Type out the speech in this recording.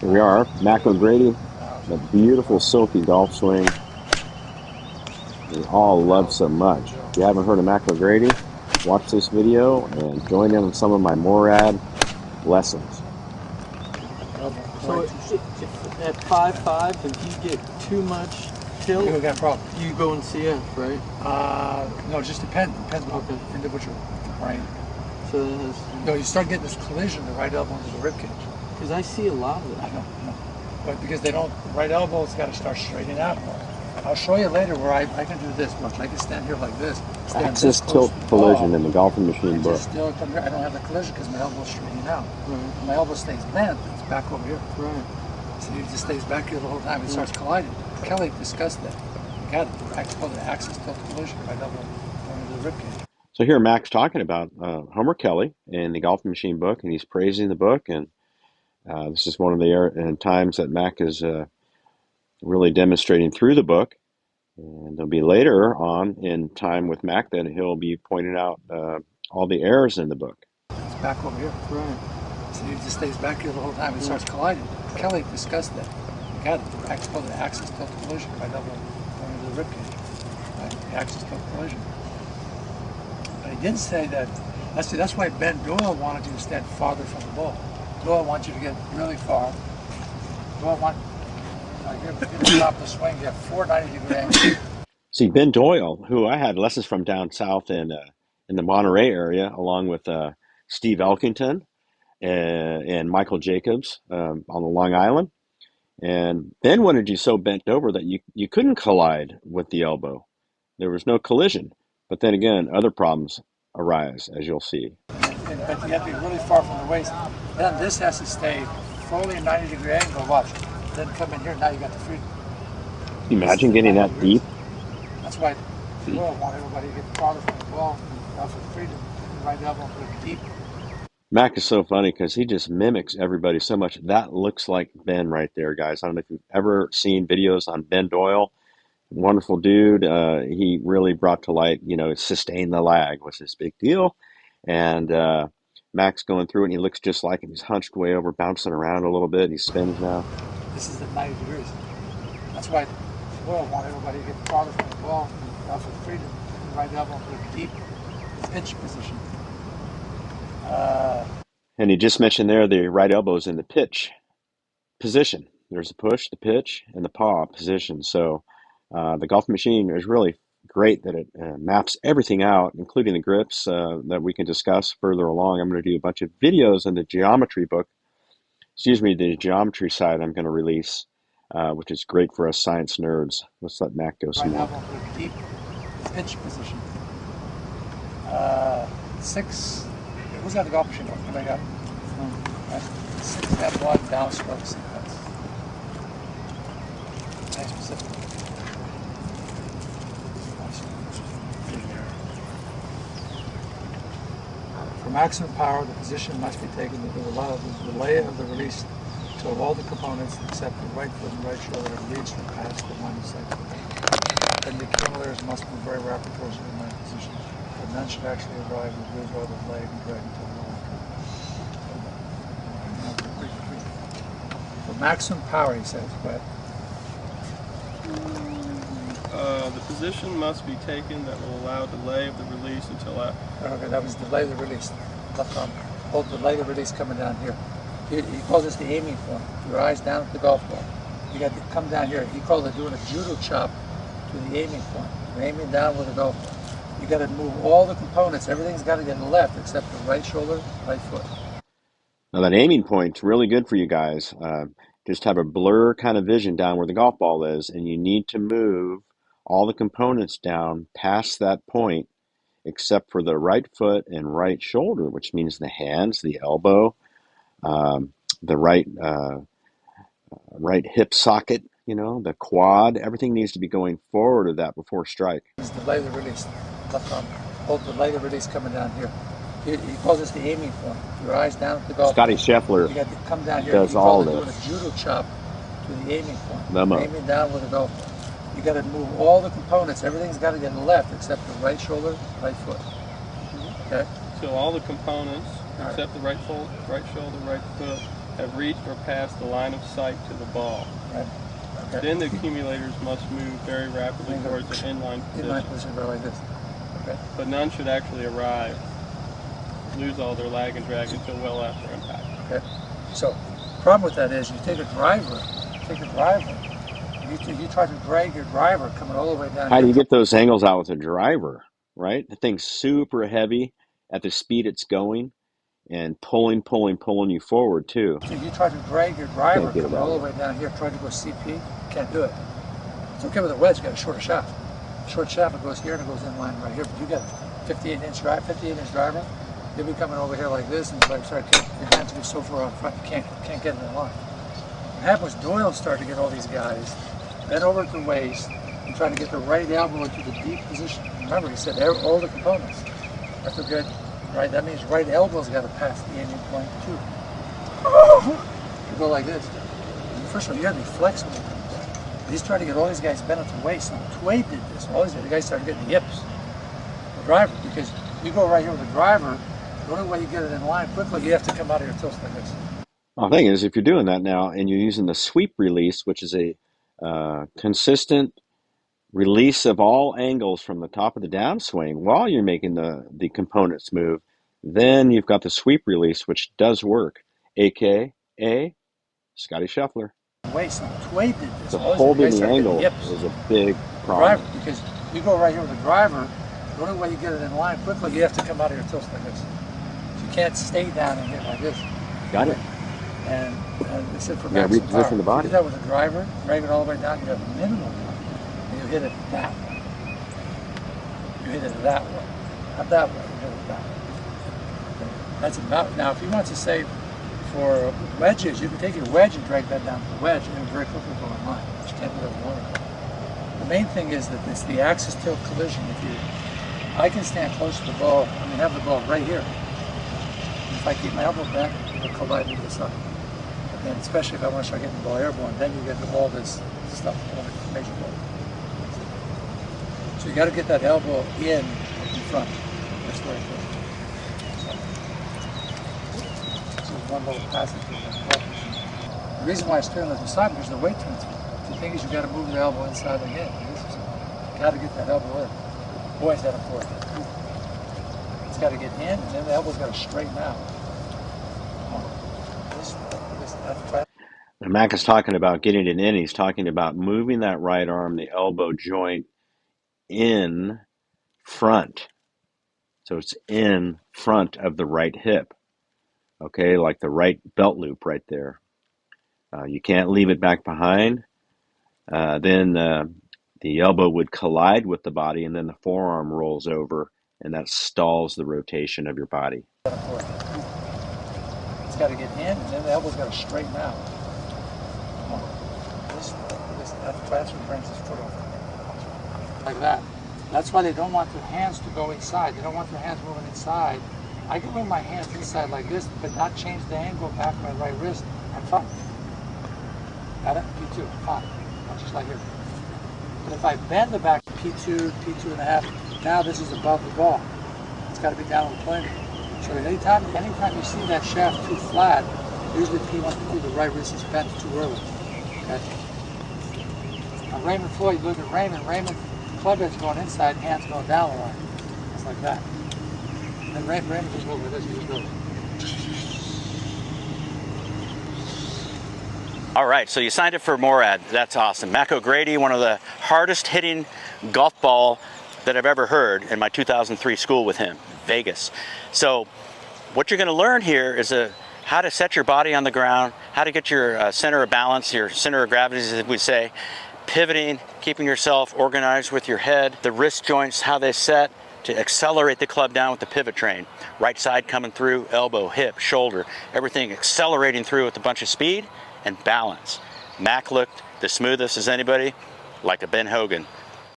Here we are, Mac and Grady, the beautiful silky golf swing we all love so much. If you haven't heard of Mac and Grady, watch this video and join in on some of my Morad lessons. So if at 5.5, if you get too much tilt, you got a problem. You go in CF, right? No, it just depends. Depends on the individual, right? So that has, no, you start getting this collision, the right elbow into the rib cage. Because I see a lot of it. I know. But because they don't, the right elbow's got to start straightening out more. I'll show you later where I can do this. Look, I can stand here like this. Axis tilt collision in the Golfing Machine book. Still come here. I don't have the collision because my elbow's straightening out. Right. My elbow stays bent. It's back over here. Right. So it just stays back here the whole time. It starts colliding. Kelly discussed that. You got it. I call it axis tilt collision. Right elbow going into the rib cage. So here Mac's talking about Homer Kelly in the Golfing Machine book, and he's praising the book, and this is one of the times that Mac is really demonstrating through the book. And there'll be later on in time with Mac that he'll be pointing out all the errors in the book. It's back over here. Right. So it just stays back here the whole time. It starts colliding. Kelly discussed that. You got it. I call it axis tilt collision. Right elbow going into the rib cage. Right? The axis tilt collision. But he didn't say that. That's why Ben Doyle wanted you to stand farther from the ball. Doyle wants you to get really far. Doyle wants you stop the swing. You have 490-degree angles. See, Ben Doyle, who I had lessons from down south in the Monterey area, along with Steve Elkington and Michael Jacobs on the Long Island. And Ben wanted you so bent over that you couldn't collide with the elbow. There was no collision. But then again, other problems arise, as you'll see. But you have to be really far from the waist. Then this has to stay fully 90-degree angle. Watch. Then come in here. Now you got the freedom. Can you imagine getting that deep? That's why I want everybody to get farther from the ball. For freedom, right elbow, deep. Mac is so funny because he just mimics everybody so much. That looks like Ben right there, guys. I don't know if you've ever seen videos on Ben Doyle. Wonderful dude. He really brought to light, sustain the lag was his big deal. And Mac's going through it, and he looks just like him. He's hunched way over, bouncing around a little bit. He spins now. This is at 90 degrees. That's why I want everybody to get farther from the ball. For freedom, right elbow, deep pitch position. And he just mentioned there the right elbow is in the pitch position. There's the push, the pitch, and the paw position. So the Golfing Machine is really great that it maps everything out, including the grips that we can discuss further along. I'm going to do a bunch of videos in the geometry book. The geometry side I'm going to release, which is great for us science nerds. Let's let Mac go some more. Deep pitch position. 6. Who's got the golf machine? What I got? 6 and 1 downstroke sequence. Nice specific. For maximum power, the position must be taken to allow the delay of the release to all the components except the right foot and right shoulder have reached the past the line of sight. Then the accumulators must move very rapidly towards the line position. But none should actually arrive with wheels rather than leg and drag until the line. For maximum power, he says, but the position must be taken that will allow delay of the release until after. okay, that was delay the release. Left arm. Hold delay the release coming down here. He calls this the aiming point. Your eyes down at the golf ball. You got to come down here. He called it doing a judo chop to the aiming point. You're aiming down with a golf ball. You got to move all the components. Everything's got to get left except the right shoulder, right foot. Now that aiming point's really good for you guys. Just have a blur kind of vision down where the golf ball is, and you need to move all the components down past that point, except for the right foot and right shoulder, which means the hands, the elbow, the right hip socket, the quad. Everything needs to be going forward of that before strike. Delay the release. Left arm. Hold delay the release coming down here. He calls this the aiming point. Your eyes down at the golf. Scotty Scheffler you got to come down here. does all this. Doing a judo chop to the aiming point. Memo. Aiming down with a golf ball. You got to move all the components. Everything's got to get left except the right shoulder, right foot. Okay. So all the components except the right shoulder, right foot have reached or passed the line of sight to the ball. Right. Okay. Then the accumulators must move very rapidly towards the inline position. Inline position, go like this. Okay. But none should actually arrive, lose all their lag and drag until well after impact. Okay. So, problem with that is you take a driver, you try to drag your driver coming all the way down. How do you get those angles out with a driver, right? The thing's super heavy at the speed it's going and pulling you forward too. So you try to drag your driver Can't get it coming all out. the way down here, trying to go CP, can't do it. It's okay with a wedge, you got a shorter shaft. Short shaft, it goes here and it goes in line right here, but you got a 58-inch driver, you'll be coming over here like this, and it's like, sorry, your hands will be so far out front, you can't get it in line. What happened was Doyle started to get all these guys bent over at the waist and trying to get the right elbow into the deep position. Remember, he said all the components have to get right. That means right elbow's got to pass the ending point too. You go like this. And first of all, you got to be flexible. He's trying to get all these guys bent at the waist. And Tway did this. All these guys started getting the yips. The driver, because you go right here with the driver, the only way you get it in line quickly, you have to come out of your tilts like this. Well, the thing is, if you're doing that now and you're using the sweep release, which is a consistent release of all angles from the top of the downswing while you're making the components move, then you've got the sweep release, which does work, aka Scotty Scheffler. Waist. And Tway did this. So all holding these the guys started angle getting yips. is a big problem. Driver, because you go right here with the driver, the only way you get it in line quickly, you have to come out of your tilts like this. So you can't stay down in here like this. Got it. And they said for You gotta maximum power, reposition the body. if you do that with a driver, drag it all the way down, you have a minimum power, and you hit it that way. You hit it that way. Not that way, you hit it that way. Okay. That's about, now if you want to say for wedges, you can take your wedge and drag that down to the wedge, and it will very quickly go in line, but you can't do that with one. The main thing is that it's the axis tilt collision. I can stand close to the ball, have the ball right here. And if I keep my elbow bent, it'll collide with the side. And especially if I want to start getting the ball airborne, then you get all this stuff going, major ball. So you got to get that elbow in front. That's very important. So one little passage. The reason why it's turning to the side because the weight transfer. The thing is you got to move the elbow inside again. You got to get that elbow in. Boy, is that important. It's got to get in, and then the elbow's got to straighten out. And Mac is talking about getting it in. He's talking about moving that right arm, the elbow joint in front. So it's in front of the right hip. Okay, like the right belt loop right there. You can't leave it back behind. Then the elbow would collide with the body, and then the forearm rolls over, and that stalls the rotation of your body. It's got to get in, and then the elbow's got to straighten out. That's what brings this foot over. Like that. That's why they don't want their hands to go inside. They don't want their hands moving inside. I can move my hands inside like this, but not change the angle back of my right wrist. I'm fine. Got it? P2, fine. Just like here. But if I bend the back P2, P2 and a half, now this is above the ball. It's got to be down on the plane. So anytime you see that shaft too flat, usually P1, P2, the right wrist is bent too early. Okay? Now Raymond Floyd, you look at Raymond, club head's going inside, hands going down the line. It's like that. And then Raymond just goes like this, he just goes. All right, so you signed up for Morad. That's awesome. Mako Grady, one of the hardest hitting golf ball that I've ever heard in my 2003 school with him, Vegas. So what you're going to learn here is how to set your body on the ground, how to get your center of balance, your center of gravity, as we say, pivoting, keeping yourself organized with your head, the wrist joints, how they set, to accelerate the club down with the pivot train. Right side coming through, elbow, hip, shoulder, everything accelerating through with a bunch of speed and balance. Mac looked the smoothest as anybody, like a Ben Hogan.